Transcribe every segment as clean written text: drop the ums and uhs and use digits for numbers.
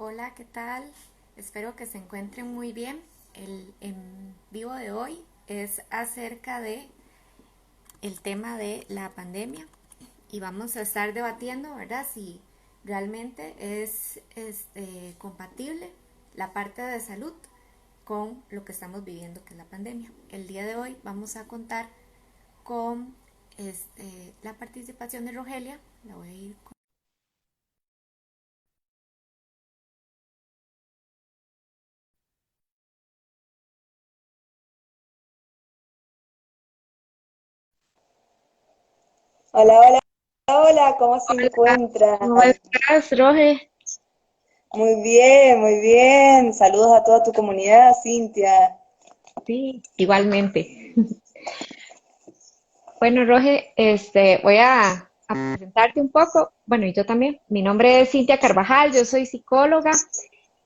Hola, ¿qué tal? Espero que se encuentren muy bien. El en vivo de hoy es acerca de el tema de la pandemia y vamos a estar debatiendo, ¿verdad? Si realmente es compatible la parte de salud con lo que estamos viviendo, que es la pandemia. El día de hoy vamos a contar con la participación de Rogelia. La voy a ir con... Hola, hola, hola, ¿cómo se Hola, encuentra? ¿cómo estás, Roge? Muy bien, muy bien. Saludos a toda tu comunidad, Cintia. Sí, igualmente. Bueno, Roge, voy a presentarte un poco. Bueno, y yo también. Mi nombre es Cintia Carvajal, yo soy psicóloga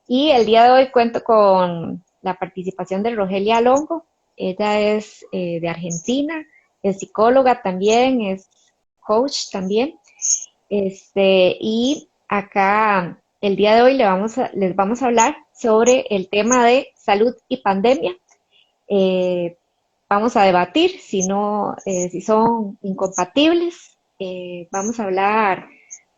y el día de hoy cuento con la participación de Rogelia Longo. Ella es de Argentina, es psicóloga también, es coach también. Y acá el día de hoy les vamos a hablar sobre el tema de salud y pandemia. Eh, Vamos a debatir si no, si son incompatibles. Vamos a hablar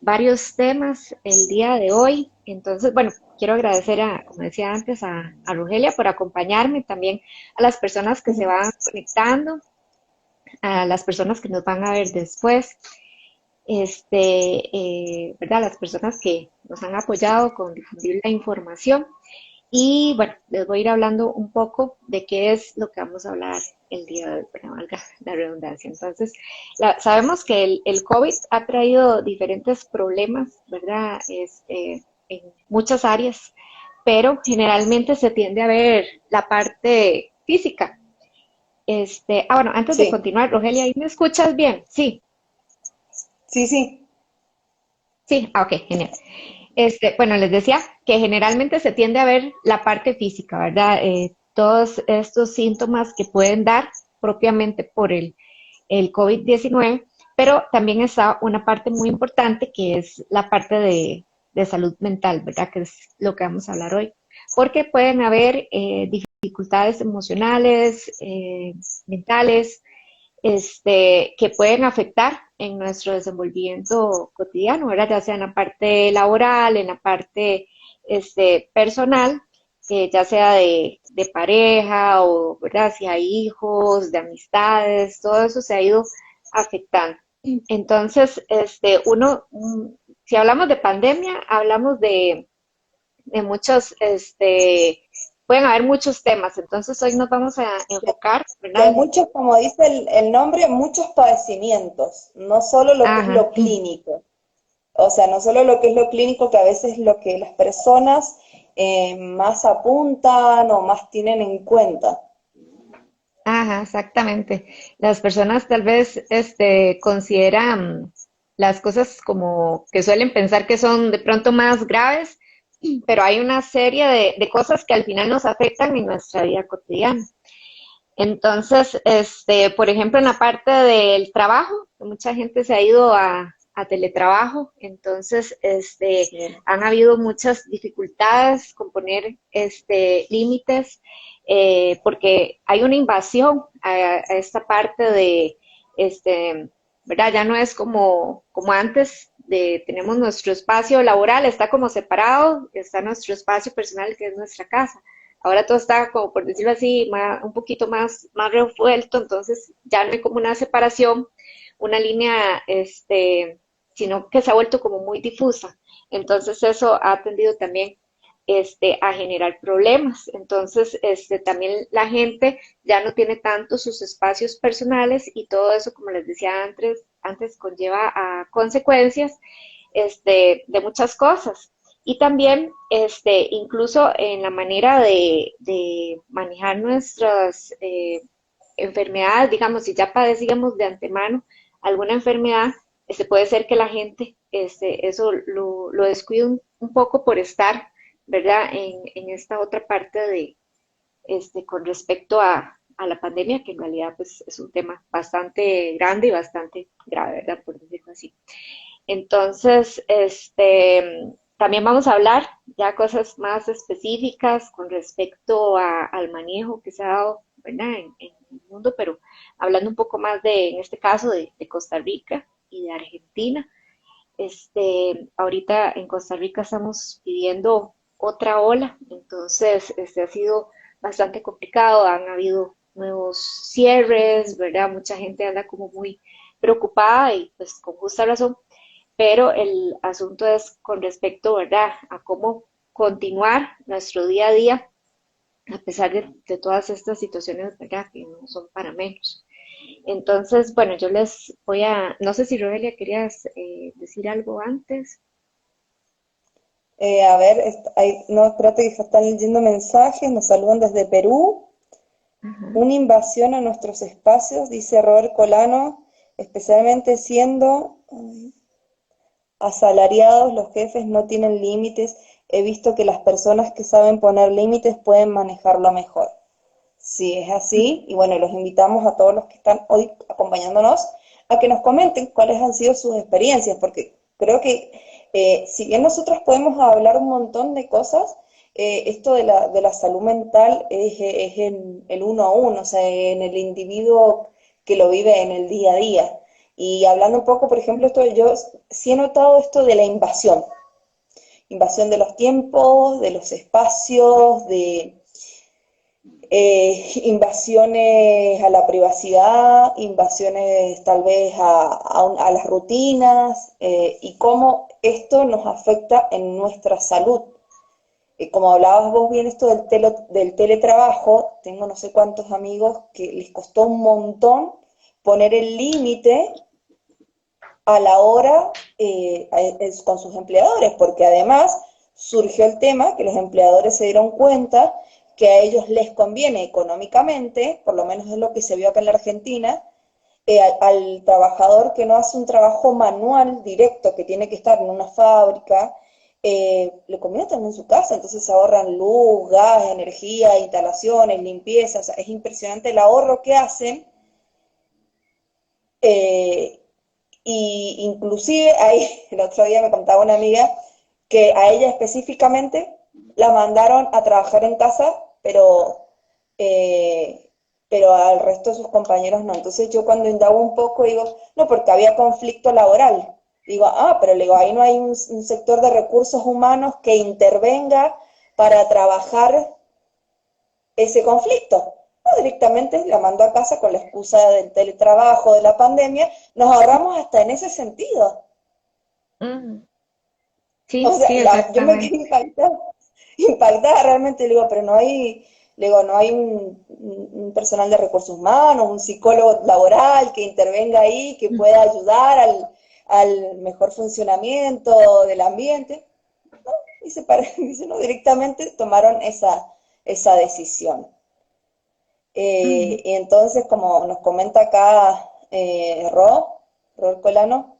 varios temas el día de hoy. Entonces, bueno, quiero agradecer como decía antes, a Rogelia por acompañarme, también a las personas que se van conectando, a las personas que nos van a ver después, ¿verdad? Las personas que nos han apoyado con difundir la información. Y bueno, les voy a ir hablando un poco de qué es lo que vamos a hablar el día de hoy, para valga la redundancia. Entonces, sabemos que el COVID ha traído diferentes problemas, ¿verdad? En muchas áreas, pero generalmente se tiende a ver la parte física. Bueno, antes de Sí, continuar, Rogelia, ¿ahí me escuchas bien? Sí, sí, sí. sí, ok, genial. Bueno, les decía que generalmente se tiende a ver la parte física, ¿verdad? Todos estos síntomas que pueden dar propiamente por el COVID-19, pero también está una parte muy importante que es la parte de salud mental, ¿verdad? Que es lo que vamos a hablar hoy. Porque pueden haber dificultades emocionales, mentales, que pueden afectar en nuestro desenvolvimiento cotidiano, ¿verdad? Ya sea en la parte laboral, en la parte personal, ya sea de pareja o, ¿verdad? Si hay hijos, de amistades, todo eso se ha ido afectando. Entonces, si hablamos de pandemia, hablamos de muchos, pueden haber muchos temas. Entonces, hoy nos vamos a enfocar, ¿verdad? De muchos, como dice el nombre, muchos padecimientos, no solo lo que es Ajá. lo clínico. O sea, no solo lo que es lo clínico, que a veces es lo que las personas más apuntan o más tienen en cuenta. Ajá, exactamente. Las personas tal vez consideran las cosas como que suelen pensar que son de pronto más graves, pero hay una serie de cosas que al final nos afectan en nuestra vida cotidiana. Entonces, por ejemplo, en la parte del trabajo, mucha gente se ha ido a teletrabajo, entonces, Sí. han habido muchas dificultades con poner, límites, porque hay una invasión a esta parte de, ¿verdad? Ya no es como antes, tenemos nuestro espacio laboral, está como separado, está nuestro espacio personal, que es nuestra casa. Ahora todo está, como por decirlo así, un poquito más revuelto, entonces ya no hay como una separación, una línea, sino que se ha vuelto como muy difusa. Entonces eso ha tendido también a generar problemas. Entonces, también la gente ya no tiene tanto sus espacios personales y todo eso, como les decía antes conlleva a consecuencias de muchas cosas. Y también, incluso en la manera de manejar nuestras enfermedades, digamos, si ya padecíamos de antemano alguna enfermedad, puede ser que la gente eso lo descuide un poco por estar, ¿verdad? En esta otra parte con respecto a la pandemia, que en realidad pues, es un tema bastante grande y bastante grave, ¿verdad? Por decirlo así. Entonces, también vamos a hablar ya cosas más específicas con respecto al manejo que se ha dado, ¿verdad? En el mundo, pero hablando un poco más en este caso, de Costa Rica y de Argentina. Ahorita en Costa Rica estamos pidiendo otra ola, entonces ha sido bastante complicado, han habido nuevos cierres, ¿verdad? Mucha gente anda como muy preocupada y pues con justa razón, pero el asunto es con respecto, ¿verdad?, a cómo continuar nuestro día a día a pesar de todas estas situaciones, ¿verdad?, que no son para menos. Entonces, bueno, yo les voy no sé si Rogelia querías decir algo antes. A ver, no, espérate que están leyendo mensajes, nos saludan desde Perú. Ajá. Una invasión a nuestros espacios, dice Robert Colano, especialmente siendo asalariados, los jefes no tienen límites. He visto que las personas que saben poner límites pueden manejarlo mejor. Sí, es así. Y bueno, los invitamos a todos los que están hoy acompañándonos a que nos comenten cuáles han sido sus experiencias, porque creo que si bien nosotros podemos hablar un montón de cosas, esto de la salud mental es en el uno a uno, o sea, en el individuo que lo vive en el día a día. Y hablando un poco, por ejemplo, yo sí he notado esto de la invasión de los tiempos, de los espacios, de invasiones a la privacidad, invasiones tal vez a las rutinas, y cómo esto nos afecta en nuestra salud. Como hablabas vos bien esto del teletrabajo, tengo no sé cuántos amigos que les costó un montón poner el límite a la hora con sus empleadores, porque además surgió el tema que los empleadores se dieron cuenta que a ellos les conviene económicamente, por lo menos es lo que se vio acá en la Argentina, al trabajador que no hace un trabajo manual directo, que tiene que estar en una fábrica, le conviene también en su casa, entonces se ahorran luz, gas, energía, instalaciones, limpieza, o sea, es impresionante el ahorro que hacen. eh, Y inclusive ahí, el otro día me contaba una amiga que a ella específicamente la mandaron a trabajar en casa, eh, pero al resto de sus compañeros no. Entonces yo cuando indago un poco digo, no, porque había conflicto laboral. Digo, pero le digo, ahí no hay un sector de recursos humanos que intervenga para trabajar ese conflicto. No, directamente la mandó a casa con la excusa del teletrabajo, de la pandemia, nos ahorramos hasta en ese sentido. Ujú. O Sí, sea, sí, yo me quedé exactamente. impactada, impactada realmente, le digo, pero no hay, le digo, no hay un personal de recursos humanos, un psicólogo laboral que intervenga ahí, que pueda ayudar al mejor funcionamiento del ambiente. Dice, dice, no, directamente tomaron esa decisión. Ujú. Y entonces, como nos comenta acá Ro Colano,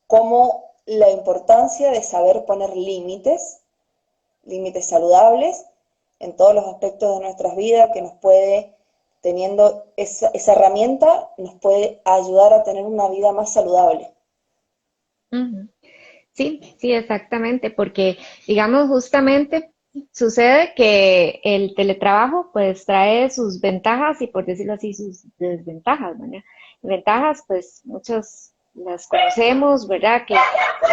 como la importancia de saber poner límites, límites saludables en todos los aspectos de nuestras vidas, que nos puede, teniendo esa herramienta, nos puede ayudar a tener una vida más saludable. Ujú. Sí, sí, exactamente, porque digamos justamente sucede que el teletrabajo pues trae sus ventajas y por decirlo así sus desventajas, ¿verdad? Ventajas pues muchas las conocemos, ¿verdad? Que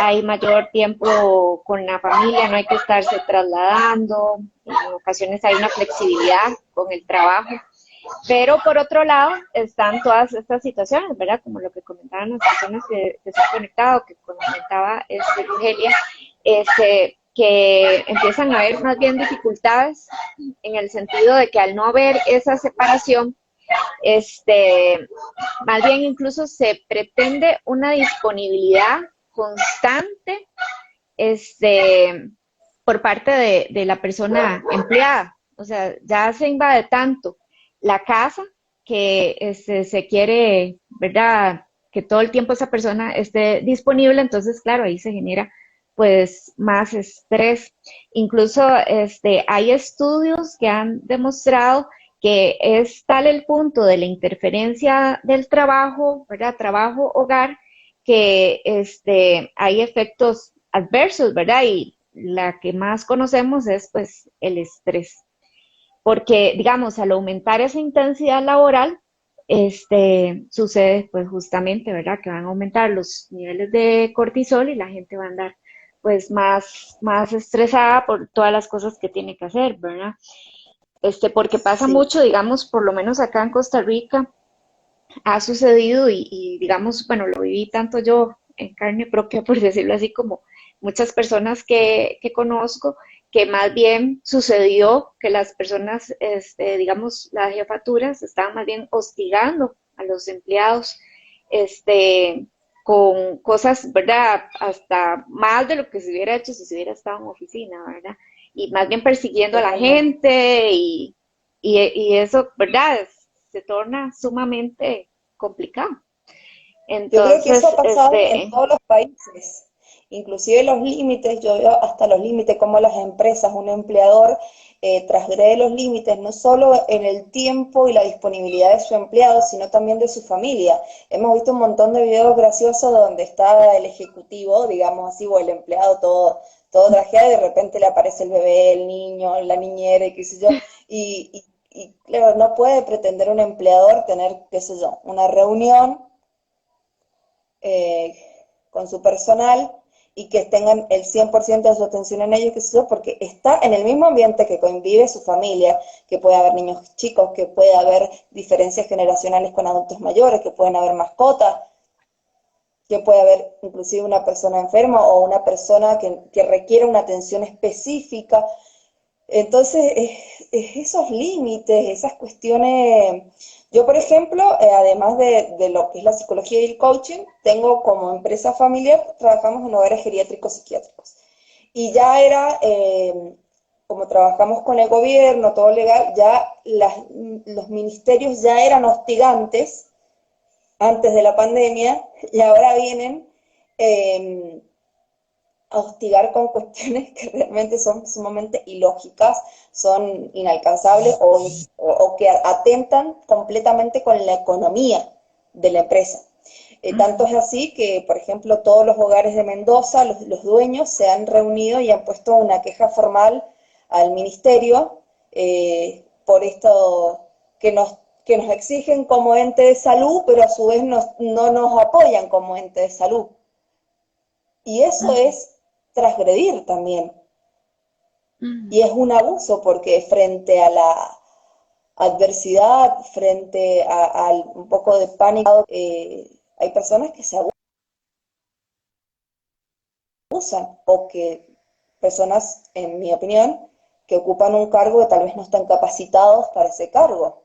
hay mayor tiempo con la familia, no hay que estarse trasladando, en ocasiones hay una flexibilidad con el trabajo, pero por otro lado están todas estas situaciones, ¿verdad? Como lo que comentaban las personas que se han conectado, que comentaba Rogelia, que empiezan a haber más bien dificultades en el sentido de que al no haber esa separación, más bien incluso se pretende una disponibilidad constante por parte de la persona empleada. O sea, ya se invade tanto la casa que se quiere, ¿verdad? Que todo el tiempo esa persona esté disponible, entonces, claro, ahí se genera pues más estrés. Incluso hay estudios que han demostrado que es tal el punto de la interferencia del trabajo, ¿verdad? Trabajo-hogar, que hay efectos adversos, ¿verdad? Y la que más conocemos es pues el estrés, porque digamos, al aumentar esa intensidad laboral, sucede pues justamente, ¿verdad? Que van a aumentar los niveles de cortisol y la gente va a andar pues más estresada por todas las cosas que tiene que hacer, ¿verdad? Porque pasa Sí, mucho, digamos, por lo menos acá en Costa Rica, ha sucedido digamos, bueno, lo viví tanto yo en carne propia, por decirlo así, como muchas personas que conozco, que más bien sucedió que las personas, digamos, las jefaturas estaban más bien hostigando a los empleados, este, con cosas, ¿verdad? Hasta más de lo que se hubiera hecho si se hubiera estado en oficina, ¿verdad? Y más bien persiguiendo a la totalmente. gente y eso, ¿verdad? Se torna sumamente complicado. Yo creo que eso ha Entonces, pasado en todos los países, inclusive los límites, yo veo hasta los límites, como las empresas, un empleador transgrede los límites, no solo en el tiempo y la disponibilidad de su empleado, sino también de su familia. Hemos visto un montón de videos graciosos donde está el ejecutivo, digamos así, o el empleado todo trajeado y de repente le aparece el bebé, el niño, la niñera y qué sé yo, y claro, no puede pretender un empleador tener, qué sé yo, una reunión eh, con su personal y que tengan el 100% de su atención en ellos, que sé yo, porque está en el mismo ambiente que convive su familia, que puede haber niños chicos, que puede haber diferencias generacionales con adultos mayores, que pueden haber mascotas, que puede haber inclusive una persona enferma o una persona que requiere una atención específica. Entonces, esos límites, esas cuestiones, yo por ejemplo, además de lo que es la psicología y el coaching, tengo como empresa familiar, trabajamos en hogares geriátricos psiquiátricos. Y ya era, como trabajamos con el gobierno, todo legal, ya los ministerios ya eran hostigantes antes de la pandemia y ahora vienen eh, a hostigar con cuestiones que realmente son sumamente ilógicas, son inalcanzables o que atentan completamente con la economía de la empresa. Tanto es así que, por ejemplo, todos los hogares de Mendoza, los dueños se han reunido y han puesto una queja formal al ministerio por esto que nos exigen como ente de salud, pero a su vez no nos apoyan como ente de salud. Y eso es transgredir también. Y es un abuso porque frente a la adversidad, frente a un poco de pánico, hay personas que se abusan o que personas, en mi opinión, que ocupan un cargo que tal vez no están capacitados para ese cargo.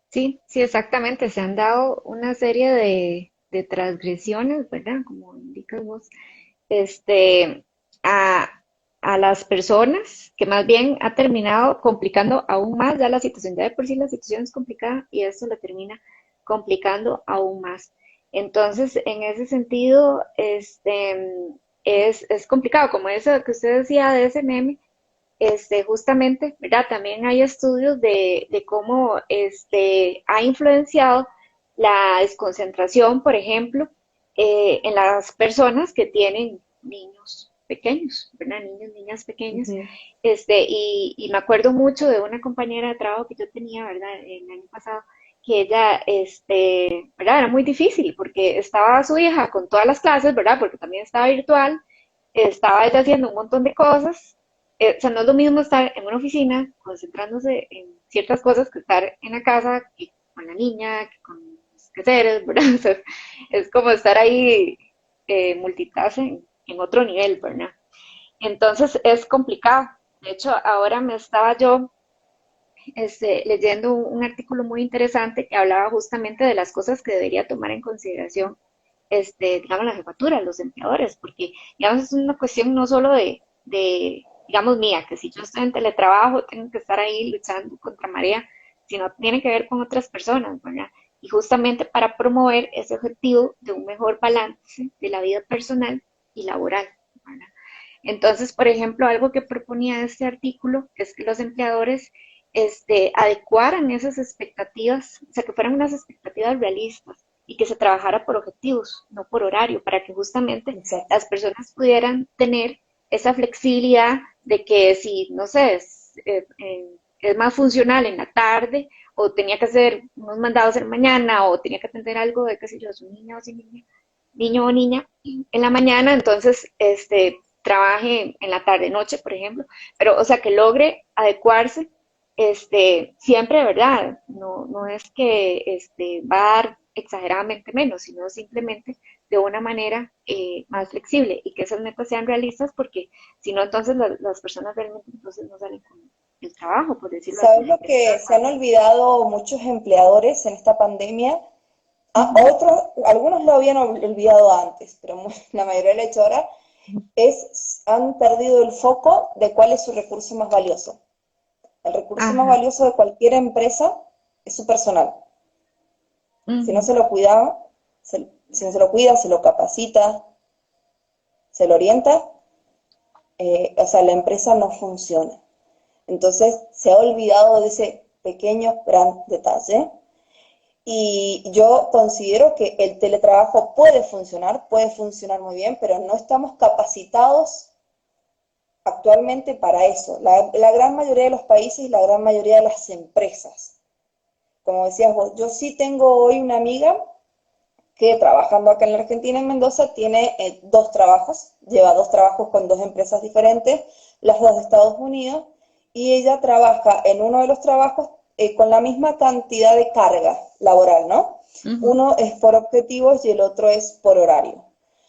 sí, sí, exactamente. Se han dado una serie de transgresiones, ¿verdad? Como indicas vos, este, a, a las personas, que más bien ha terminado complicando aún más ya la situación. Ya de por sí la situación es complicada y esto la termina complicando aún más. Entonces, en ese sentido, es complicado, como eso que usted decía de ese meme, justamente, ¿verdad? También hay estudios de cómo ha influenciado la desconcentración, por ejemplo, en las personas que tienen niños pequeños, ¿verdad? Niños, niñas Uh pequeñas. -huh. Y me acuerdo mucho de una compañera de trabajo que yo tenía, ¿verdad? El año pasado, que ella, ¿verdad? Era muy difícil porque estaba su hija con todas las clases, ¿verdad? Porque también estaba virtual, estaba ella haciendo un montón de cosas. O sea, no es lo mismo estar en una oficina concentrándose en ciertas cosas que estar en la casa, que con la niña, que con los quehaceres, ¿verdad? O sea, es como estar ahí multitasking en otro nivel, ¿verdad? Entonces es complicado. De hecho, ahora me estaba yo leyendo un artículo muy interesante que hablaba justamente de las cosas que debería tomar en consideración, digamos, la jefatura, los empleadores, porque, digamos, es una cuestión no solo digamos, mía, que si yo estoy en teletrabajo, tengo que estar ahí luchando contra marea, sino tiene que ver con otras personas, ¿verdad? Y justamente para promover ese objetivo de un mejor balance de la vida personal y laboral, ¿verdad? Entonces, por ejemplo, algo que proponía este artículo es que los empleadores adecuaran esas expectativas, o sea, que fueran unas expectativas realistas, y que se trabajara por objetivos, no por horario, para que justamente exacto. las personas pudieran tener esa flexibilidad de que si, no sé, es más funcional en la tarde, o tenía que hacer unos mandados en la mañana, o tenía que atender algo de, qué sé yo, su niña o su niña, niño o niña en la mañana, entonces trabaje en la tarde noche, por ejemplo, pero o sea que logre adecuarse siempre, ¿verdad? No, no es que va a dar exageradamente menos, sino simplemente de una manera más flexible y que esas metas sean realistas, porque si no, entonces las personas realmente entonces no salen con el trabajo, por decirlo así. ¿Sabes lo que se han olvidado muchos empleadores en esta pandemia? Otros, algunos lo habían olvidado antes, pero la mayoría lo ha hecho ahora, han perdido el foco de cuál es su recurso más valioso. El recurso más Ajá. valioso de cualquier empresa es su personal. Si no Ujú, se lo cuida, si no se lo cuida, se lo capacita, se lo orienta, o sea, la empresa no funciona. Entonces, se ha olvidado de ese pequeño, gran detalle. Y yo considero que el teletrabajo puede funcionar muy bien, pero no estamos capacitados actualmente para eso. La gran mayoría de los países y la gran mayoría de las empresas. Como decías vos, yo sí tengo hoy una amiga que trabajando acá en la Argentina, en Mendoza, tiene dos trabajos, lleva dos trabajos con dos empresas diferentes, las dos de Estados Unidos, y ella trabaja en uno de los trabajos con la misma cantidad de carga laboral, ¿no? ujú, Uno es por objetivos y el otro es por horario.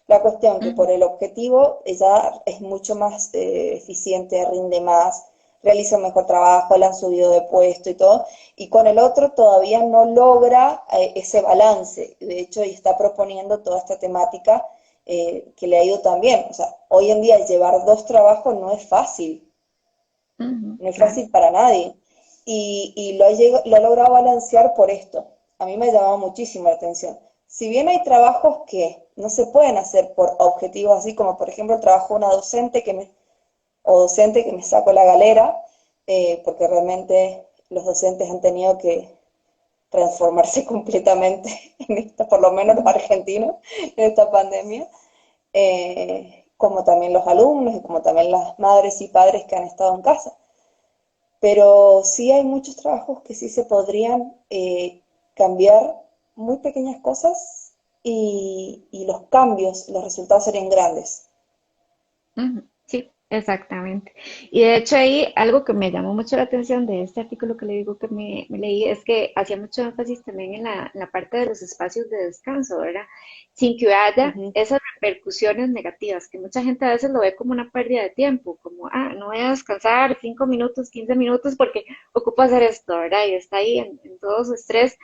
La cuestión que ujú, por el objetivo ella es mucho más eficiente, rinde más, realiza un mejor trabajo, le han subido de puesto y todo, y con el otro todavía no logra ese balance. De hecho, y está proponiendo toda esta temática que le ha ido tan bien. O sea, hoy en día llevar dos trabajos ujú, no es claro. fácil para nadie. Y lo ha logrado balancear por esto. A mí me ha llamado muchísimo la atención. Si bien hay trabajos que no se pueden hacer por objetivos así como por ejemplo el trabajo de una docente o docente que me saco la galera, porque realmente los docentes han tenido que transformarse completamente en esta, por lo menos los Ujú, argentinos, en esta pandemia, como también los alumnos y como también las madres y padres que han estado en casa. Pero sí hay muchos trabajos que sí se podrían cambiar muy pequeñas cosas y los cambios, los resultados serían grandes. ujú, sí, exactamente. Y de hecho ahí algo que me llamó mucho la atención de este artículo que le digo que me leí es que hacía mucho énfasis también en la parte de los espacios de descanso, ¿verdad? Sin que haya Ujú. esas repercusiones negativas, que mucha gente a veces lo ve como una pérdida de tiempo, como, no voy a descansar 5 minutos, 15 minutos porque ocupo hacer esto, ¿verdad? Y está ahí en todo su estrés.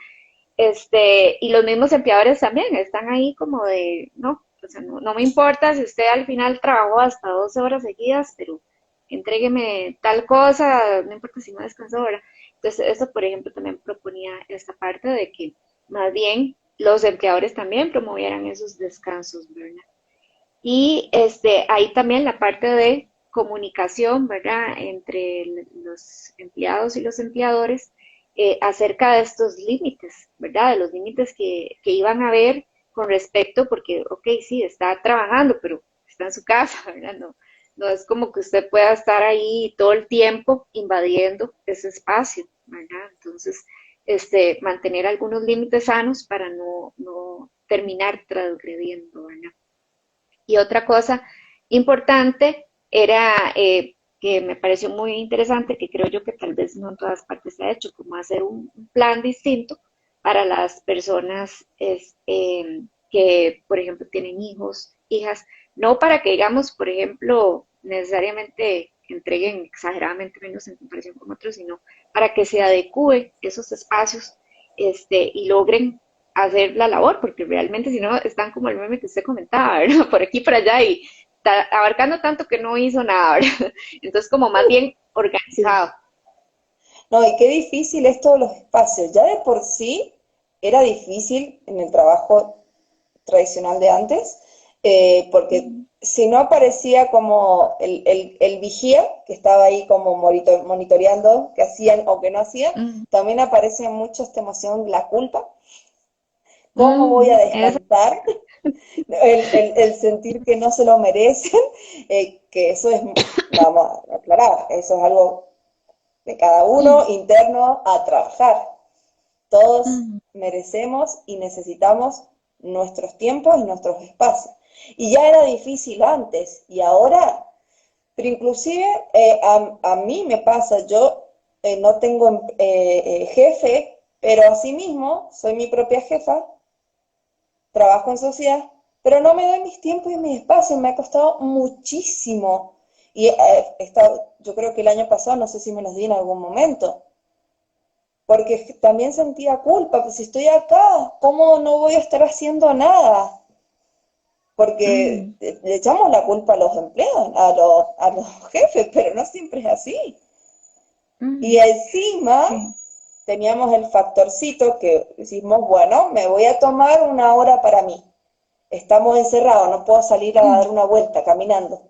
Y los mismos empleadores también están ahí como de, no, o sea, no, no me importa si usted al final trabajó hasta 12 horas seguidas, pero entrégueme tal cosa, no importa si no descansó ahora. Entonces, eso, por ejemplo, también proponía esta parte de que más bien los empleadores también promovieran esos descansos, ¿verdad? Y ahí también la parte de comunicación, ¿verdad?, entre los empleados y los empleadores acerca de estos límites, ¿verdad?, de los límites que iban a haber con respecto, porque, ok, sí, está trabajando, pero está en su casa, ¿verdad? No, no es como que usted pueda estar ahí todo el tiempo invadiendo ese espacio, ¿verdad? Entonces, mantener algunos límites sanos para no terminar transgrediendo, ¿verdad? Y otra cosa importante era que me pareció muy interesante, que creo yo que tal vez no en todas partes se ha hecho, como hacer un plan distinto para las personas que, por ejemplo, tienen hijos, hijas, no para que, digamos, por ejemplo, necesariamente entreguen exageradamente menos en comparación con otros, sino para que se adecue esos espacios y logren hacer la labor, porque realmente si no están como el meme que usted comentaba, ¿verdad? Por aquí, por allá y abarcando tanto que no hizo nada, ¿verdad? Entonces como más bien Sí. organizado. No, y qué difícil es todos los espacios. Ya de por sí era difícil en el trabajo tradicional de antes, porque Ujú, si no aparecía como el vigía, que estaba ahí como monitoreando qué hacían o qué no hacían, ujú, también aparece mucho esta emoción, la culpa, ¿Cómo voy a Eso. descontar el sentir que no se lo merecen? Que eso es, vamos a aclarar, eso es algo de cada uno interno a trabajar. Todos Ujú, merecemos y necesitamos nuestros tiempos y nuestros espacios. Y ya era difícil antes y ahora, pero inclusive a mí me pasa, yo no tengo jefe, pero asimismo soy mi propia jefa, trabajo en sociedad, pero no me doy mis tiempos y mis espacios, me ha costado muchísimo. Y yo creo que el año pasado, no sé si me los di en algún momento, porque también sentía culpa, pues si estoy acá, ¿cómo no voy a estar haciendo nada? Porque ujú, le echamos la culpa a los empleados, a los jefes, pero no siempre es así. Y ujú. encima Sí. teníamos el factorcito que decimos, bueno, me voy a tomar una hora para mí. Estamos encerrados, no puedo salir a dar una vuelta caminando.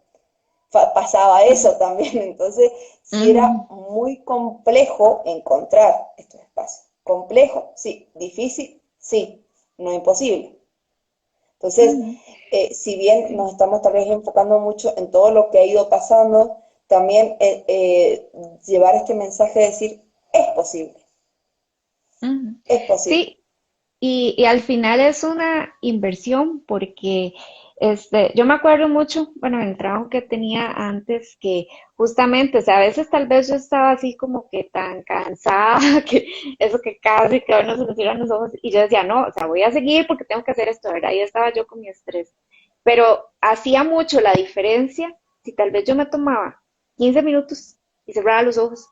Pasaba eso también, entonces sí era Ujú, muy complejo encontrar estos espacios. Complejo, sí, difícil, sí, no imposible. Entonces, ujú. si bien Sí. nos estamos tal vez enfocando mucho en todo lo que ha ido pasando, también llevar este mensaje de decir, Ujú. es posible. Sí, y al final es una inversión porque yo me acuerdo mucho, bueno, en el trabajo que tenía antes, que justamente, o sea, a veces tal vez yo estaba así como que tan cansada, que eso que casi que uno se me cierran los ojos, y yo decía, no, o sea, voy a seguir porque tengo que hacer esto, ¿verdad? Y estaba yo con mi estrés. Pero hacía mucho la diferencia si tal vez yo me tomaba 15 minutos y cerraba los ojos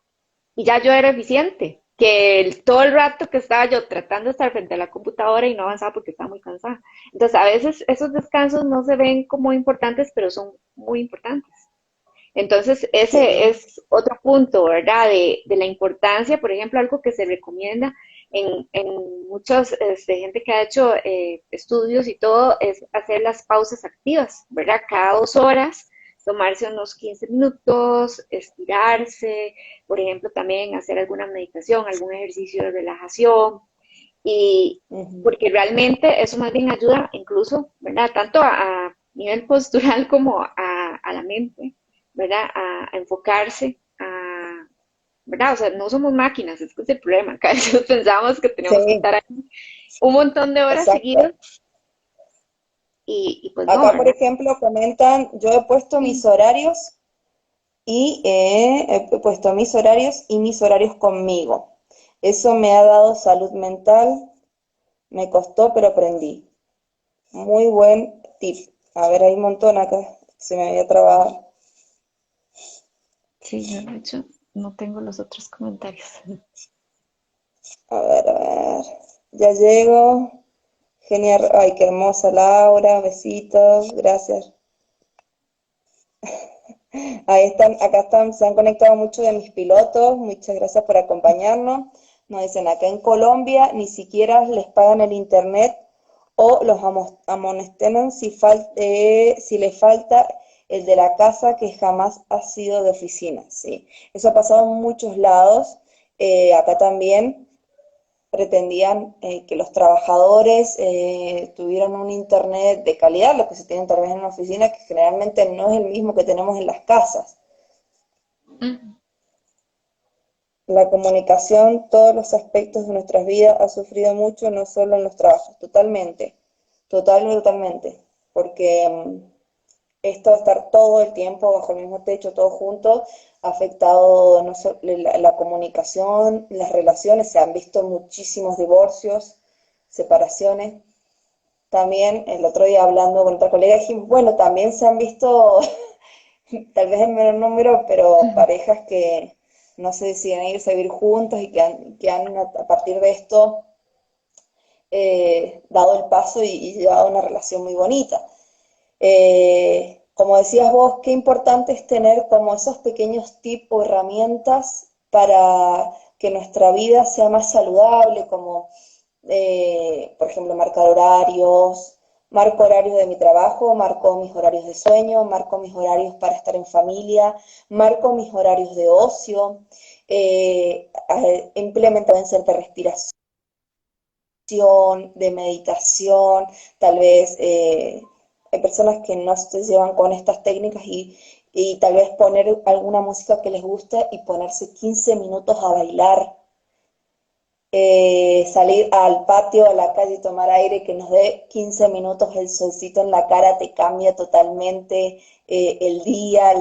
y ya yo era eficiente, que todo el rato que estaba yo tratando de estar frente a la computadora y no avanzaba porque estaba muy cansada. Entonces, a veces esos descansos no se ven como importantes, pero son muy importantes. Entonces, ese Sí. es otro punto, ¿verdad? De la importancia, por ejemplo, algo que se recomienda en muchos, gente que ha hecho estudios y todo, es hacer las pausas activas, ¿verdad? Cada 2 horas, tomarse unos 15 minutos, estirarse, por ejemplo, también hacer alguna meditación, algún ejercicio de relajación, y Ujú. porque realmente eso más bien ayuda incluso, ¿verdad? Tanto a nivel postural como a la mente, ¿verdad? A enfocarse, ¿verdad? O sea, no somos máquinas, es que es el problema, que a veces pensamos que tenemos que Sí, estar ahí un montón de horas exacto. seguidas y pues no, Acá, por ¿verdad? ejemplo, comentan, yo he puesto mis horarios y he puesto mis horarios conmigo. Eso me ha dado salud mental, me costó, pero aprendí. Muy buen tip. A ver, hay un montón acá, se me había trabado. Sí, yo de hecho no tengo los otros comentarios. A ver, ya llego. Genial, ay, qué hermosa Laura, besitos, gracias. Ahí están, acá están, se han conectado muchos de mis pilotos, muchas gracias por acompañarnos. Nos dicen, acá en Colombia ni siquiera les pagan el internet o los amonestenan si les falta el de la casa que jamás ha sido de oficina. Sí, eso ha pasado en muchos lados, acá también pretendían que los trabajadores tuvieran un internet de calidad, lo que se tiene tal vez en una oficina, que generalmente no es el mismo que tenemos en las casas. Ujú. La comunicación, todos los aspectos de nuestras vidas ha sufrido mucho, no solo en los trabajos, totalmente, totalmente, porque esto de estar todo el tiempo bajo el mismo techo, todos juntos, ha afectado no solo la comunicación, las relaciones, se han visto muchísimos divorcios, separaciones. También el otro día hablando con otra colega dijimos, bueno, también se han visto, tal vez en menor número, pero parejas que no se deciden irse a vivir juntos y que han a partir de esto dado el paso y llevado una relación muy bonita. Como decías vos, qué importante es tener como esos pequeños tips o herramientas para que nuestra vida sea más saludable, como por ejemplo marcar horarios, marco horarios de mi trabajo, marco mis horarios de sueño, marco mis horarios para estar en familia, marco mis horarios de ocio, implemento en de respiración relajación, de meditación, tal vez hay personas que no se llevan con estas técnicas y tal vez poner alguna música que les guste y ponerse 15 minutos a bailar, salir al patio, a la calle y tomar aire, que nos dé 15 minutos el solcito en la cara, te cambia totalmente el día,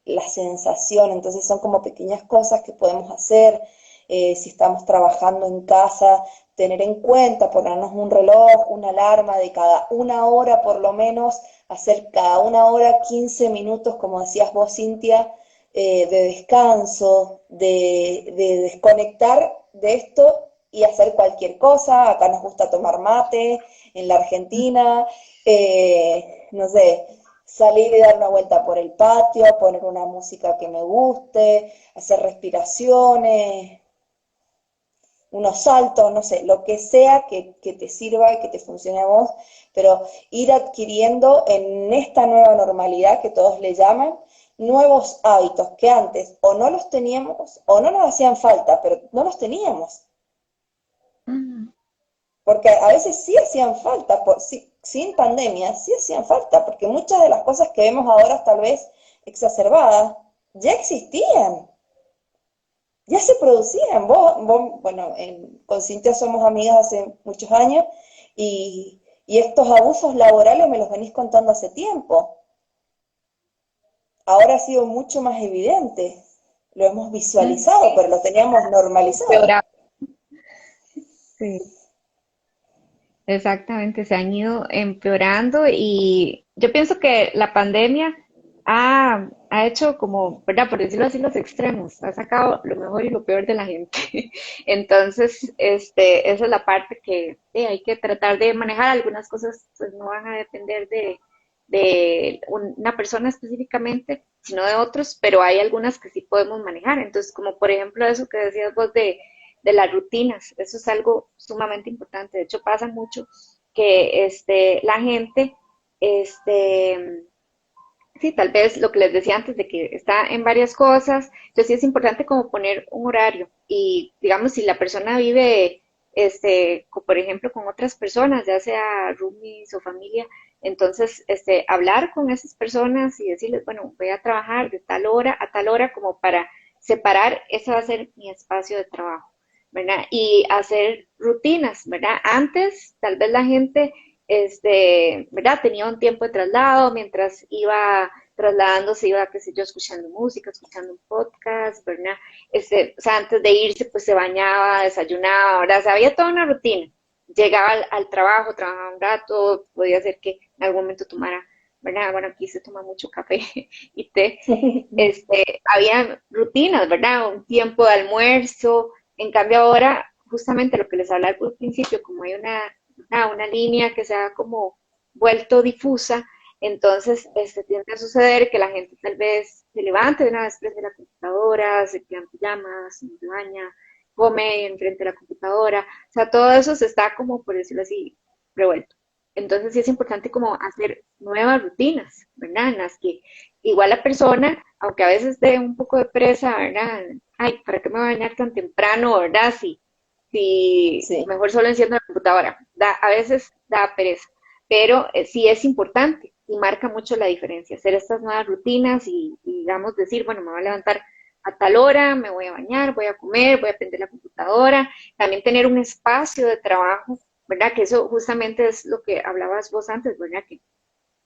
la sensación. Entonces son como pequeñas cosas que podemos hacer. Si estamos trabajando en casa, tener en cuenta, ponernos un reloj, una alarma de cada una hora por lo menos, hacer cada una hora 15 minutos, como decías vos, Cintia, de descanso, de desconectar de esto y hacer cualquier cosa. Acá nos gusta tomar mate, en la Argentina, no sé, salir y dar una vuelta por el patio, poner una música que me guste, hacer respiraciones, unos saltos, no sé, lo que sea que te sirva y que te funcione a vos, pero ir adquiriendo en esta nueva normalidad que todos le llaman, nuevos hábitos que antes o no los teníamos o no nos hacían falta, pero no los teníamos, Ujú. porque a veces sí hacían falta, sin pandemia, sí hacían falta, porque muchas de las cosas que vemos ahora tal vez exacerbadas ya existían. Ya se producían. Bueno, con Cintia somos amigas hace muchos años y estos abusos laborales me los venís contando hace tiempo. Ahora ha sido mucho más evidente. Lo hemos visualizado, Sí, pero lo teníamos normalizado. empeorado. Sí, exactamente, se han ido empeorando y yo pienso que la pandemia ha hecho como, ¿verdad? Por decirlo así, los extremos, ha sacado lo mejor y lo peor de la gente. Entonces, esa es la parte que hay que tratar de manejar. Algunas cosas pues no van a depender de una persona específicamente, sino de otros, pero hay algunas que sí podemos manejar. Entonces, como por ejemplo eso que decías vos de las rutinas. Eso es algo sumamente importante. De hecho, pasa mucho que la gente, este, sí, tal vez lo que les decía antes de que está en varias cosas, entonces sí es importante como poner un horario y digamos si la persona vive, por ejemplo, con otras personas, ya sea roomies o familia, entonces hablar con esas personas y decirles, bueno, voy a trabajar de tal hora a tal hora como para separar, ese va a ser mi espacio de trabajo, ¿verdad? Y hacer rutinas, ¿verdad? Antes, tal vez la gente ¿verdad? Tenía un tiempo de traslado mientras iba trasladándose, iba, qué sé yo, escuchando música, escuchando un podcast, ¿verdad? O sea, antes de irse, pues se bañaba, desayunaba, ¿verdad? O sea, había toda una rutina. Llegaba al trabajo, trabajaba un rato, podía ser que en algún momento tomara, ¿verdad? Bueno, aquí se toma mucho café y té. Había rutinas, ¿verdad? Un tiempo de almuerzo. En cambio ahora, justamente lo que les hablaba al principio, como hay una línea que se ha como vuelto difusa, entonces tiende a suceder que la gente tal vez se levante de una vez frente a la computadora, se queda en pijamas, se baña, come enfrente de la computadora, o sea, todo eso se está como, por decirlo así, revuelto. Entonces sí es importante como hacer nuevas rutinas, ¿verdad? En las que igual la persona, aunque a veces dé un poco de presa, ¿verdad? Ay, ¿para qué me voy a bañar tan temprano, verdad? Si Sí. mejor solo enciendo la computadora. A veces da pereza, pero sí es importante y marca mucho la diferencia. Hacer estas nuevas rutinas y, digamos, decir, bueno, me voy a levantar a tal hora, me voy a bañar, voy a comer, voy a prender la computadora. También tener un espacio de trabajo, ¿verdad? Que eso justamente es lo que hablabas vos antes, ¿verdad? Que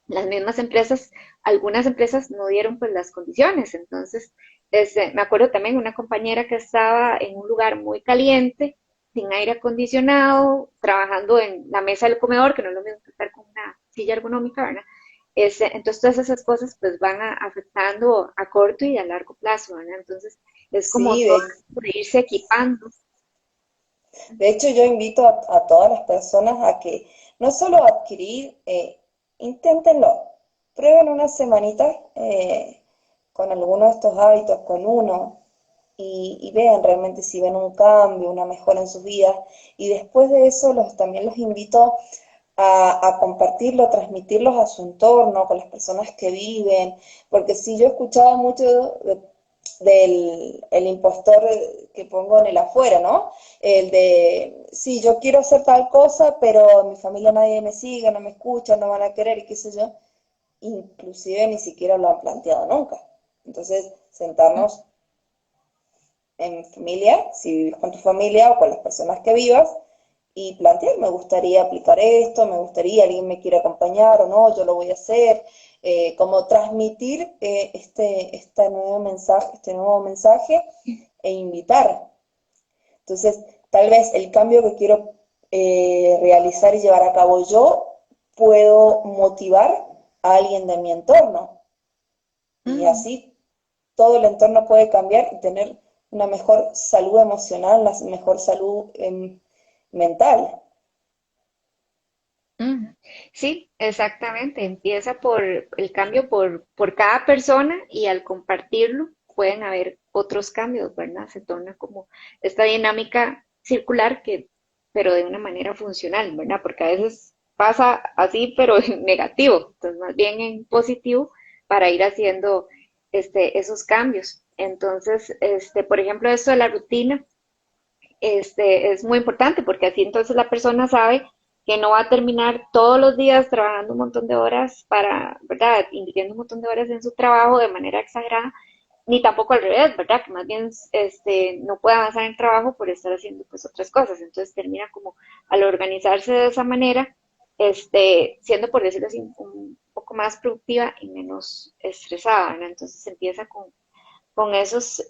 las mismas empresas, algunas empresas no dieron pues las condiciones. Entonces, me acuerdo también una compañera que estaba en un lugar muy caliente, sin aire acondicionado, trabajando en la mesa del comedor, que no es lo mismo que estar con una silla ergonómica, ¿verdad? Entonces, todas esas cosas pues van afectando a corto y a largo plazo, ¿verdad? Entonces, es como Sí, todo de irse equipando. de hecho yo invito a todas las personas a que no solo adquirir, inténtenlo, prueben una semanita con alguno de estos hábitos, con uno, y vean realmente si ven un cambio, una mejora en sus vidas. Y después de eso también los invito a compartirlo, a transmitirlos a su entorno, con las personas que viven, porque si yo escuchaba mucho del el impostor que pongo en el afuera, ¿no? El de, sí, yo quiero hacer tal cosa, pero en mi familia nadie me sigue, no me escucha, no van a querer, y qué sé yo. Inclusive ni siquiera lo han planteado nunca. Entonces, sentarnos en familia, si vives con tu familia o con las personas que vivas, y plantear, me gustaría aplicar esto, me gustaría, alguien me quiere acompañar o no, yo lo voy a hacer, como transmitir este nuevo mensaje e invitar. Entonces, tal vez el cambio que quiero realizar y llevar a cabo yo, puedo motivar a alguien de mi entorno y Mm, así todo el entorno puede cambiar y tener una mejor salud emocional, una mejor salud mental. mm. Sí, exactamente. Empieza por el cambio por cada persona y al compartirlo pueden haber otros cambios, ¿verdad? Se torna como esta dinámica circular que, pero de una manera funcional, ¿verdad? Porque a veces pasa así, pero en negativo, entonces más bien en positivo para ir haciendo esos cambios. Entonces, por ejemplo, esto de la rutina es muy importante porque así entonces la persona sabe que no va a terminar todos los días trabajando un montón de horas para, ¿verdad? Invirtiendo un montón de horas en su trabajo de manera exagerada, ni tampoco al revés, ¿verdad? Que más bien no puede avanzar en el trabajo por estar haciendo pues otras cosas. Entonces termina como al organizarse de esa manera, siendo por decirlo así un poco más productiva y menos estresada, ¿verdad? Entonces empieza con esos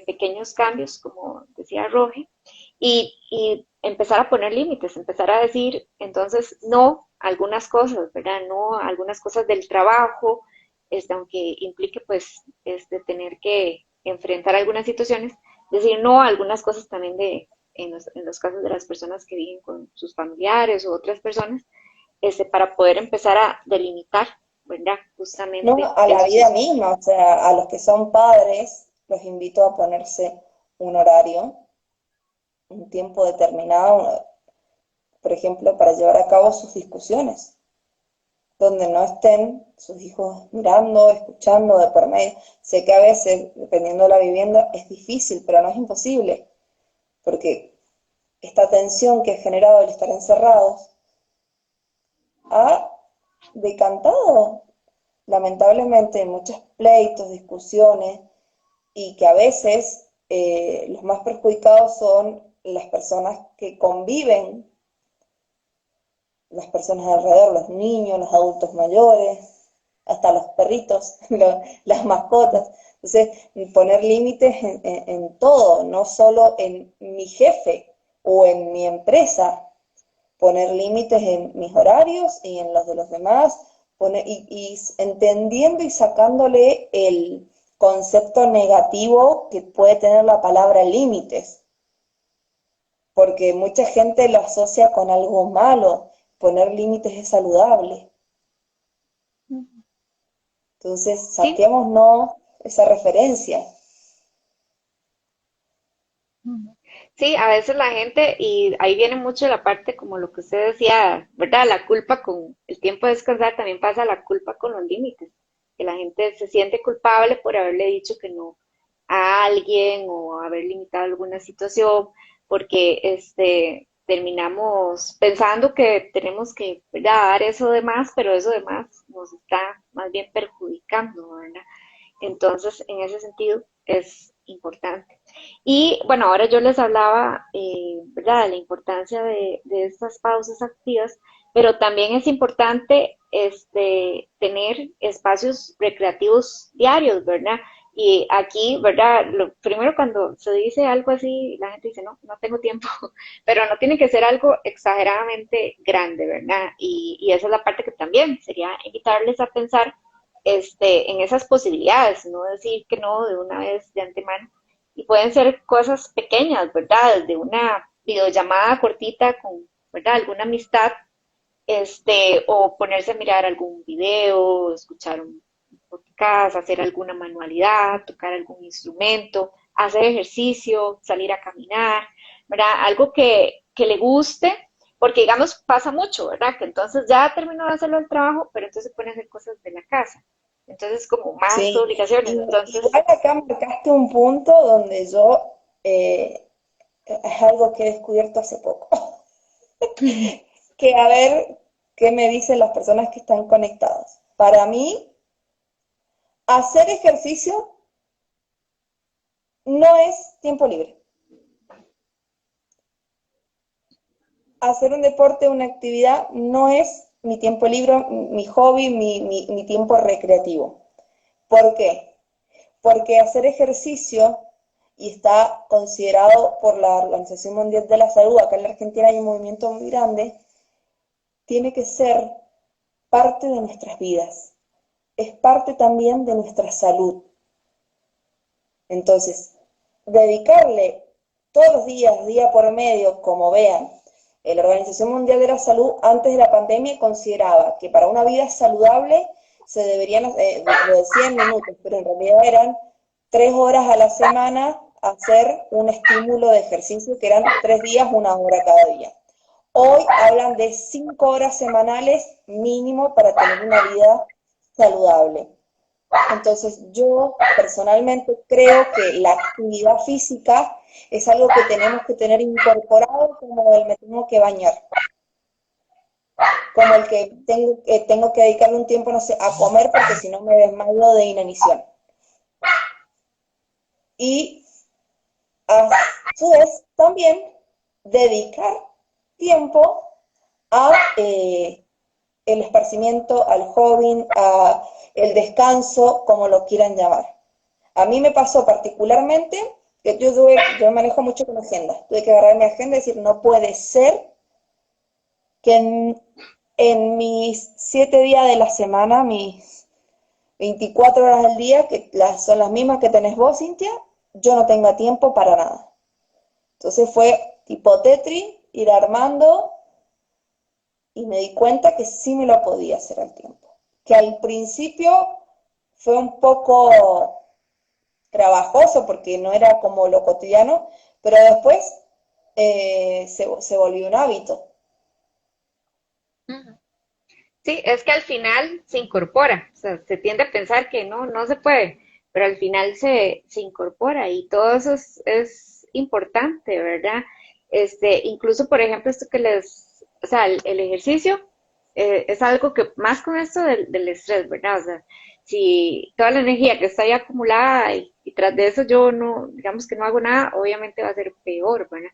pequeños cambios, como decía Roge, y empezar a poner límites, empezar a decir entonces no a algunas cosas, ¿verdad? No a algunas cosas del trabajo, aunque implique pues tener que enfrentar algunas situaciones, decir no a algunas cosas también en los casos de las personas que viven con sus familiares o otras personas, para poder empezar a delimitar, ¿verdad? No, Justamente a la esos vida espacios. misma, o sea, a los que son padres, los invito a ponerse un horario, un tiempo determinado, por ejemplo, para llevar a cabo sus discusiones, donde no estén sus hijos mirando, escuchando de por medio. Sé que a veces, dependiendo de la vivienda, es difícil, pero no es imposible, porque esta tensión que ha generado el estar encerrados ha decantado, lamentablemente, en muchos pleitos, discusiones, y que a veces los más perjudicados son las personas que conviven, las personas alrededor, los niños, los adultos mayores, hasta los perritos, las mascotas. Entonces, poner límites en todo, no solo en mi jefe o en mi empresa, poner límites en mis horarios y en los de los demás, y entendiendo y sacándole el concepto negativo que puede tener la palabra límites, porque mucha gente lo asocia con algo malo. Poner límites es saludable. Entonces, Sí. saquémonos esa referencia. Sí, a veces la gente, y ahí viene mucho la parte como lo que usted decía, ¿verdad? La culpa con el tiempo de descansar, también pasa la culpa con los límites, que la gente se siente culpable por haberle dicho que no a alguien o haber limitado alguna situación, porque terminamos pensando que tenemos que, ¿verdad? Dar eso de más, pero eso de más nos está más bien perjudicando, ¿verdad? Entonces, en ese sentido, es importante. Y bueno, ahora yo les hablaba, ¿verdad?, de la importancia de estas pausas activas, pero también es importante tener espacios recreativos diarios, ¿verdad? Y aquí, ¿verdad? Lo primero cuando se dice algo así, la gente dice, no, no tengo tiempo, pero no tiene que ser algo exageradamente grande, ¿verdad? Y esa es la parte que también sería invitarles a pensar en esas posibilidades, no decir que no de una vez de antemano. Y pueden ser cosas pequeñas, ¿verdad? Desde una videollamada cortita con, ¿verdad? Alguna amistad, o ponerse a mirar algún video, escuchar un podcast, hacer alguna manualidad, tocar algún instrumento, hacer ejercicio, salir a caminar, ¿verdad? Algo que le guste, porque digamos pasa mucho, ¿verdad? Que entonces ya terminó de hacerlo el trabajo, pero entonces se pone a hacer cosas de la casa. entonces como más Sí, obligaciones, entonces, igual acá marcaste un punto donde yo, es algo que he descubierto hace poco, que a ver qué me dicen las personas que están conectadas. Para mí, hacer ejercicio no es tiempo libre. Hacer un deporte, una actividad, no es mi tiempo libre, mi hobby, mi tiempo recreativo. ¿Por qué? Porque hacer ejercicio, y está considerado por la Organización Mundial de la Salud, acá en la Argentina hay un movimiento muy grande, tiene que ser parte de nuestras vidas, es parte también de nuestra salud. Entonces, dedicarle todos los días, día por medio, como vean, la Organización Mundial de la Salud antes de la pandemia consideraba que para una vida saludable se deberían, lo decía en minutos, pero en realidad eran 3 horas a la semana hacer un estímulo de ejercicio, que eran 3 días, 1 hora cada día. Hoy hablan de 5 horas semanales mínimo para tener una vida saludable. Entonces, yo personalmente creo que la actividad física es algo que tenemos que tener incorporado, como el me tengo que bañar, como el que tengo que dedicarle un tiempo, no sé, a comer porque si no me desmayo de inanición. Y a su vez también dedicar tiempo a el esparcimiento, al hobby, a el descanso, como lo quieran llamar. A mí me pasó particularmente que yo manejo mucho con agenda. Tuve que agarrar mi agenda y decir, no puede ser que en mis 7 días de la semana, mis 24 horas al día, que son las mismas que tenés vos, Cintia, yo no tenga tiempo para nada. Entonces fue tipo Tetris, ir armando, y me di cuenta que sí me lo podía hacer al tiempo. Que al principio fue un poco trabajoso porque no era como lo cotidiano, pero después se volvió un hábito. ujú. Sí, es que al final se incorpora, o sea, se tiende a pensar que no, no se puede, pero al final se incorpora y todo eso es importante, ¿verdad? Incluso, por ejemplo, esto que o sea, el ejercicio es algo que, más con esto del estrés, ¿verdad? O sea, si toda la energía que está ahí acumulada y tras de eso yo no, digamos que no hago nada, obviamente va a ser peor, ¿verdad?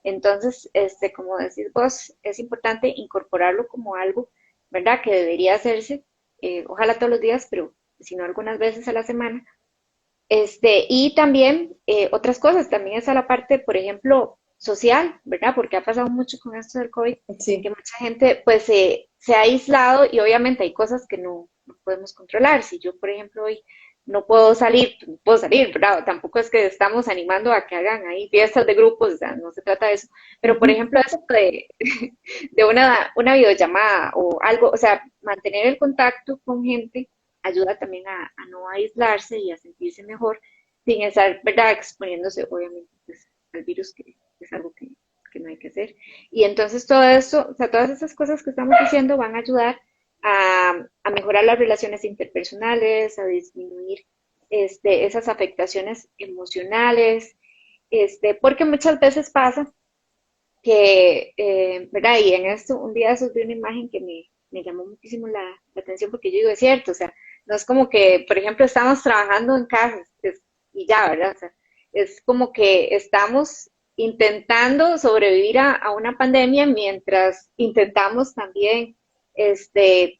Entonces, como decís vos, es importante incorporarlo como algo, ¿verdad? Que debería hacerse, ojalá todos los días, pero si no algunas veces a la semana. Y también otras cosas, también está la parte, por ejemplo, social, ¿verdad? Porque ha pasado mucho con esto del COVID, que Sí. mucha gente pues se ha aislado y obviamente hay cosas que no podemos controlar. Si yo, por ejemplo, hoy no puedo salir, pues no puedo salir, ¿verdad? Tampoco es que estamos animando a que hagan ahí fiestas de grupos, o sea, no se trata de eso. Pero, por ejemplo, eso de una videollamada o algo, o sea, mantener el contacto con gente ayuda también a no aislarse y a sentirse mejor sin estar, ¿verdad?, exponiéndose obviamente pues, al virus, que es algo que no hay que hacer. Y entonces todo eso, o sea, todas esas cosas que estamos diciendo van a ayudar a mejorar las relaciones interpersonales, a disminuir esas afectaciones emocionales, porque muchas veces pasa que, ¿verdad? Y en esto, un día de esos vi una imagen que me llamó muchísimo la atención porque yo digo, es cierto, o sea, no es como que, por ejemplo, estamos trabajando en casa y ya, ¿verdad? O sea, es como que estamos intentando sobrevivir a una pandemia mientras intentamos también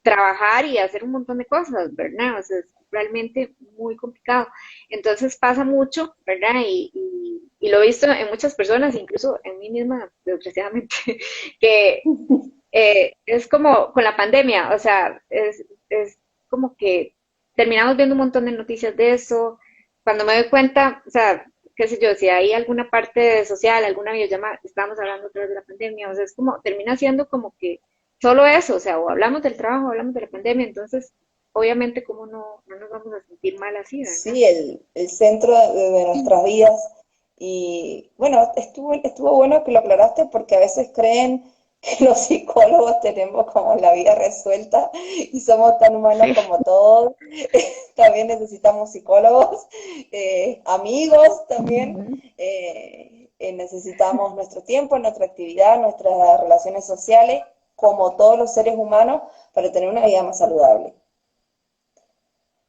trabajar y hacer un montón de cosas, ¿verdad? O sea, es realmente muy complicado. Entonces pasa mucho, ¿verdad? Y lo he visto en muchas personas, incluso en mí misma, desgraciadamente, que es como con la pandemia, o sea, es como que terminamos viendo un montón de noticias de eso. Cuando me doy cuenta, o sea, qué sé yo, si hay alguna parte social, alguna videollamada, estamos hablando otra vez de la pandemia, o sea, es como, termina siendo como que solo eso, o sea, o hablamos del trabajo, o hablamos de la pandemia, entonces, obviamente, como no nos vamos a sentir mal así, ¿verdad? Sí, el centro de nuestras vidas. Y bueno, estuvo bueno que lo aclaraste porque a veces creen los psicólogos tenemos como la vida resuelta y somos tan humanos Sí. como todos. También necesitamos psicólogos, amigos también. Ujú. Necesitamos nuestro tiempo, nuestra actividad, nuestras relaciones sociales, como todos los seres humanos, para tener una vida más saludable.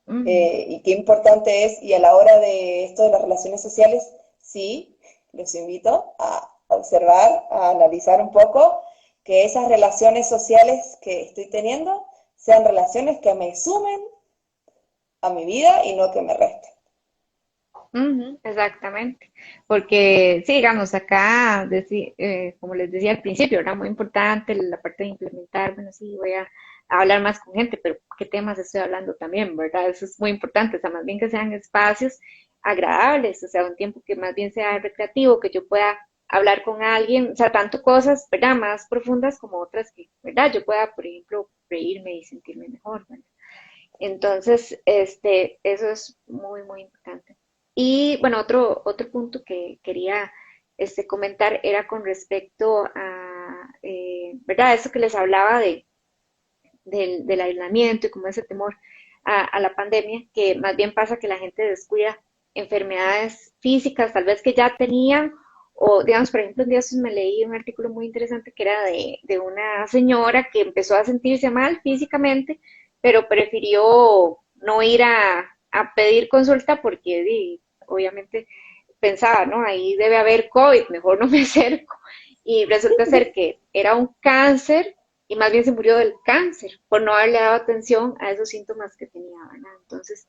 Ujú. Y qué importante es, y a la hora de esto de las relaciones sociales, sí, los invito a observar, a analizar un poco, que esas relaciones sociales que estoy teniendo sean relaciones que me sumen a mi vida y no que me resten. Ujú, exactamente, porque sí, digamos, acá, como les decía al principio, era muy importante la parte de implementar, bueno, sí, voy a hablar más con gente, pero qué temas estoy hablando también, ¿verdad? Eso es muy importante, o sea, más bien que sean espacios agradables, o sea, un tiempo que más bien sea recreativo, que yo pueda hablar con alguien, o sea, tanto cosas, ¿verdad? Más profundas como otras que, ¿verdad? Yo pueda, por ejemplo, reírme y sentirme mejor, ¿verdad? Entonces, eso es muy, muy importante. Y bueno, otro punto que quería comentar era con respecto a, ¿verdad? Eso que les hablaba del aislamiento y como ese temor a la pandemia, que más bien pasa que la gente descuida enfermedades físicas, tal vez que ya tenían, o digamos, por ejemplo, un día me leí un artículo muy interesante que era de una señora que empezó a sentirse mal físicamente, pero prefirió no ir a pedir consulta porque obviamente pensaba, ¿no? Ahí debe haber COVID, mejor no me acerco. Y resulta ser que era un cáncer y más bien se murió del cáncer por no haberle dado atención a esos síntomas que tenía, ¿verdad? Entonces,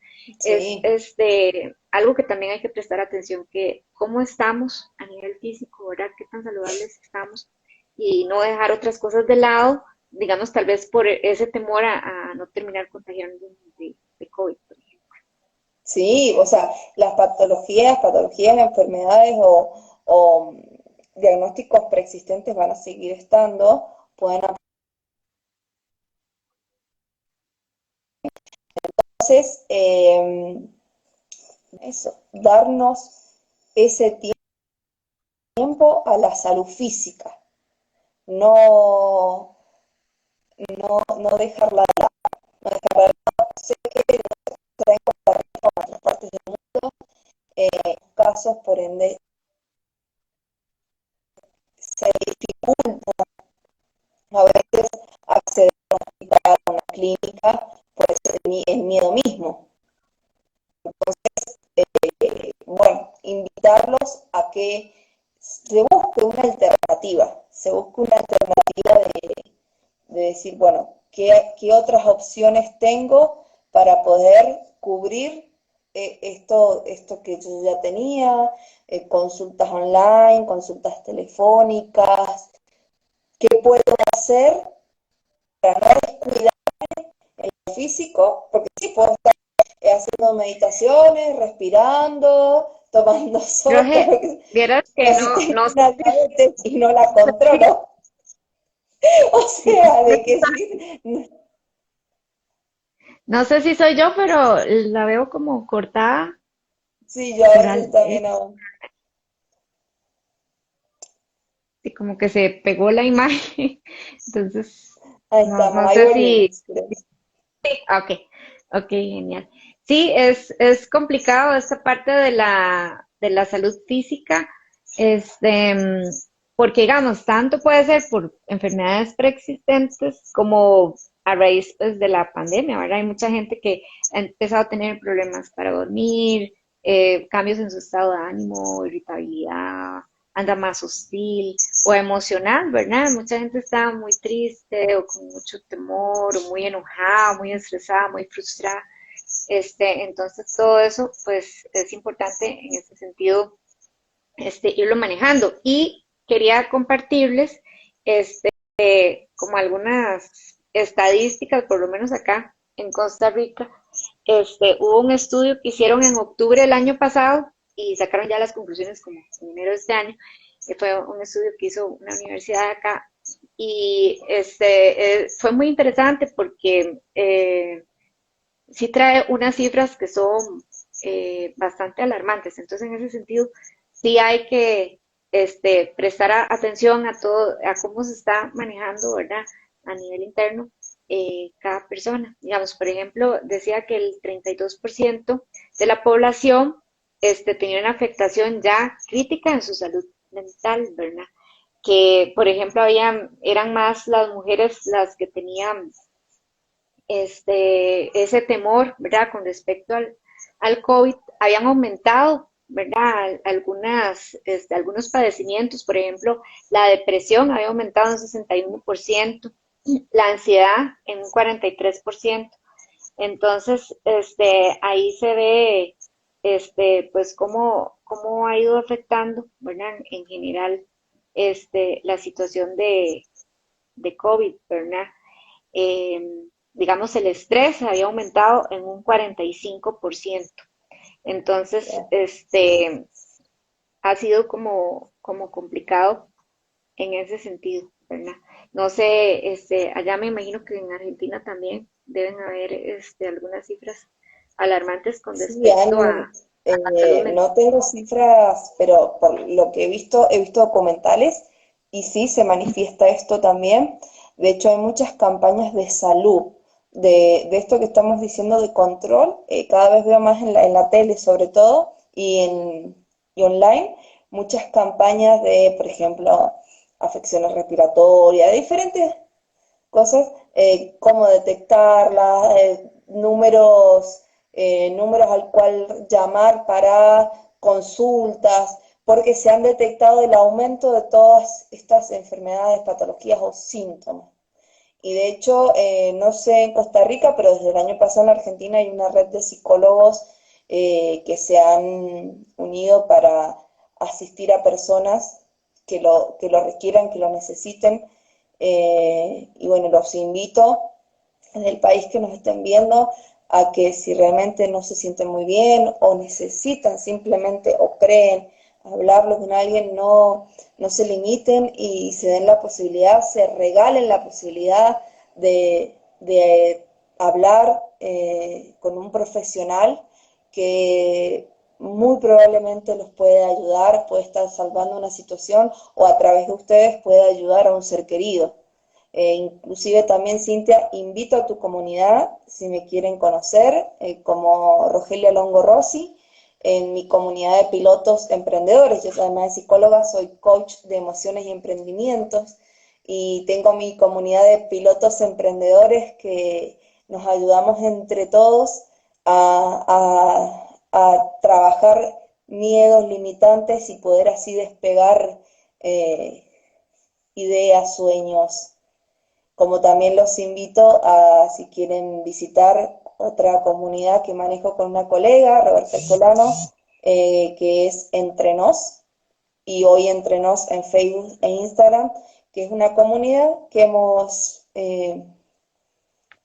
es Sí, algo que también hay que prestar atención, que cómo estamos a nivel físico, ¿verdad? Qué tan saludables estamos y no dejar otras cosas de lado, digamos, tal vez por ese temor a no terminar contagiando de COVID, por ejemplo. sí, o sea, las patologías, enfermedades o diagnósticos preexistentes van a seguir estando, pueden. Entonces, eso, darnos ese tiempo a la salud física, no, no dejarla de lado, no dejarla de lado. Sé que en otras partes del mundo, casos, por ende, se dificulta a veces acceder a un hospital, a una clínica, puede ser el miedo mismo. Bueno, invitarlos a que se busque una alternativa, se busque una alternativa de decir, bueno, ¿qué otras opciones tengo para poder cubrir esto que yo ya tenía, consultas online, consultas telefónicas, qué puedo hacer para no descuidar lo físico, porque sí puedo estar haciendo meditaciones, respirando, tomando sol, todo Roge, lo que, vieras que pero si no, tengo no sé una diabetes y no la controlo, o sea, de que sí, no sé si soy yo, pero la veo como cortada sí, yo a por veces también hago. y como que se pegó la imagen. Entonces, Ahí no, estamos, no ahí sé si, volvimos, creo. ok, ok, genial. Sí, es complicado esta parte de la salud física, este, porque digamos, tanto puede ser por enfermedades preexistentes como a raíz pues, de la pandemia, ¿verdad? Hay mucha gente que ha empezado a tener problemas para dormir, cambios en su estado de ánimo, irritabilidad, anda más hostil o emocional, ¿verdad? Mucha gente está muy triste o con mucho temor o muy enojada, muy estresada, muy frustrada. Entonces todo eso, pues es importante en ese sentido, irlo manejando. Y quería compartirles, como algunas estadísticas, por lo menos acá en Costa Rica, hubo un estudio que hicieron en octubre del año pasado y sacaron ya las conclusiones como en enero de este año. Fue un estudio que hizo una universidad de acá y fue muy interesante porque sí trae unas cifras que son bastante alarmantes. Entonces, en ese sentido, sí hay que prestar atención a todo, a cómo se está manejando, ¿verdad? A nivel interno, cada persona. Digamos, por ejemplo, decía que el 32% de la población tenía una afectación ya crítica en su salud mental, ¿verdad? Que, por ejemplo, eran más las mujeres las que tenían ese temor, ¿verdad? Con respecto al COVID, habían aumentado, ¿verdad? Algunos padecimientos, por ejemplo, la depresión había aumentado en 61%, la ansiedad en un 43%. Entonces, ahí se ve, pues, cómo ha ido afectando, ¿verdad? En general, la situación de COVID, ¿verdad? Digamos, el estrés había aumentado en un 45%. Entonces, Yeah. ha sido como complicado en ese sentido, ¿verdad? No sé, allá me imagino que en Argentina también deben haber algunas cifras alarmantes con Sí, respecto a la salud mental. no tengo cifras, pero por lo que he visto documentales y sí se manifiesta esto también. De hecho, hay muchas campañas de salud, de esto que estamos diciendo de control. Cada vez veo más en la tele sobre todo y online, muchas campañas de, por ejemplo, afecciones respiratorias, de diferentes cosas, cómo detectarlas, números al cual llamar para consultas, porque se han detectado el aumento de todas estas enfermedades, patologías o síntomas. Y de hecho, no sé en Costa Rica, pero desde el año pasado en la Argentina hay una red de psicólogos que se han unido para asistir a personas que lo requieran, que lo necesiten. Y bueno, los invito en el país que nos estén viendo a que si realmente no se sienten muy bien o necesitan simplemente o creen hablarlo con alguien, no se limiten y se den la posibilidad, se regalen la posibilidad de hablar con un profesional que muy probablemente los puede ayudar, puede estar salvando una situación o a través de ustedes puede ayudar a un ser querido. Inclusive también, Cintia, invito a tu comunidad, si me quieren conocer, como Rogelia Longo Rossi, en mi comunidad de pilotos emprendedores. Yo además de psicóloga, soy coach de emociones y emprendimientos y tengo mi comunidad de pilotos emprendedores que nos ayudamos entre todos a trabajar miedos limitantes y poder así despegar ideas, sueños, como también los invito a, si quieren visitar otra comunidad que manejo con una colega, Roberta Colano, que es Entre Nos, y hoy Entre Nos en Facebook e Instagram, que es una comunidad que hemos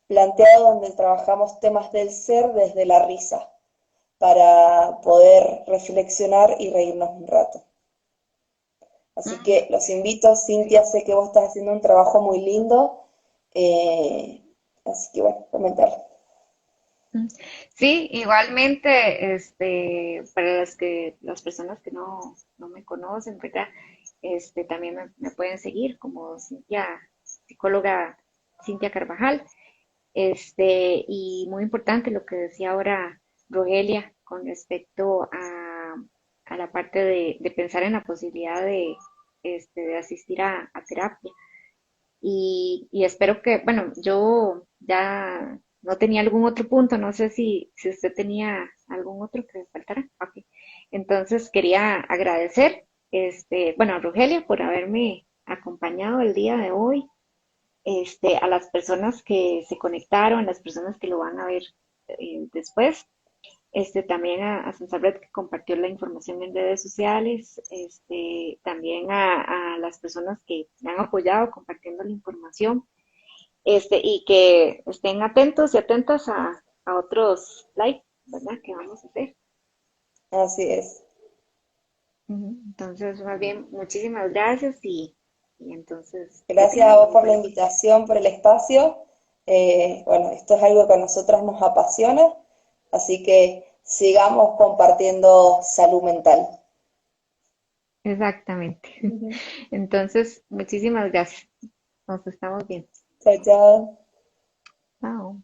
planteado donde trabajamos temas del ser desde la risa, para poder reflexionar y reírnos un rato. Así que los invito, Cintia, sé que vos estás haciendo un trabajo muy lindo, eh, así que bueno, comentar. Sí, igualmente, para las personas que no me conocen, ¿verdad? También me pueden seguir como psicóloga Cintia Carvajal. Y muy importante lo que decía ahora Rogelia con respecto a la parte de pensar en la posibilidad de asistir a terapia. Y espero que, bueno, yo ya no tenía algún otro punto, no sé si usted tenía algún otro que faltara. Ok. Entonces quería agradecer, bueno, a Rogelia por haberme acompañado el día de hoy, a las personas que se conectaron, las personas que lo van a ver después, también a Sensabret que compartió la información en redes sociales, también a las personas que me han apoyado compartiendo la información, y que estén atentos y atentas a otros live, ¿verdad? Que vamos a hacer. Así es. Entonces, más bien, muchísimas gracias y entonces que Gracias a tengan vos un por la buen día. invitación, por el espacio. Bueno, esto es algo que a nosotras nos apasiona, así que sigamos compartiendo salud mental. exactamente. Ujú. Entonces, muchísimas gracias. Nos estamos viendo. Chao, chao. Chao.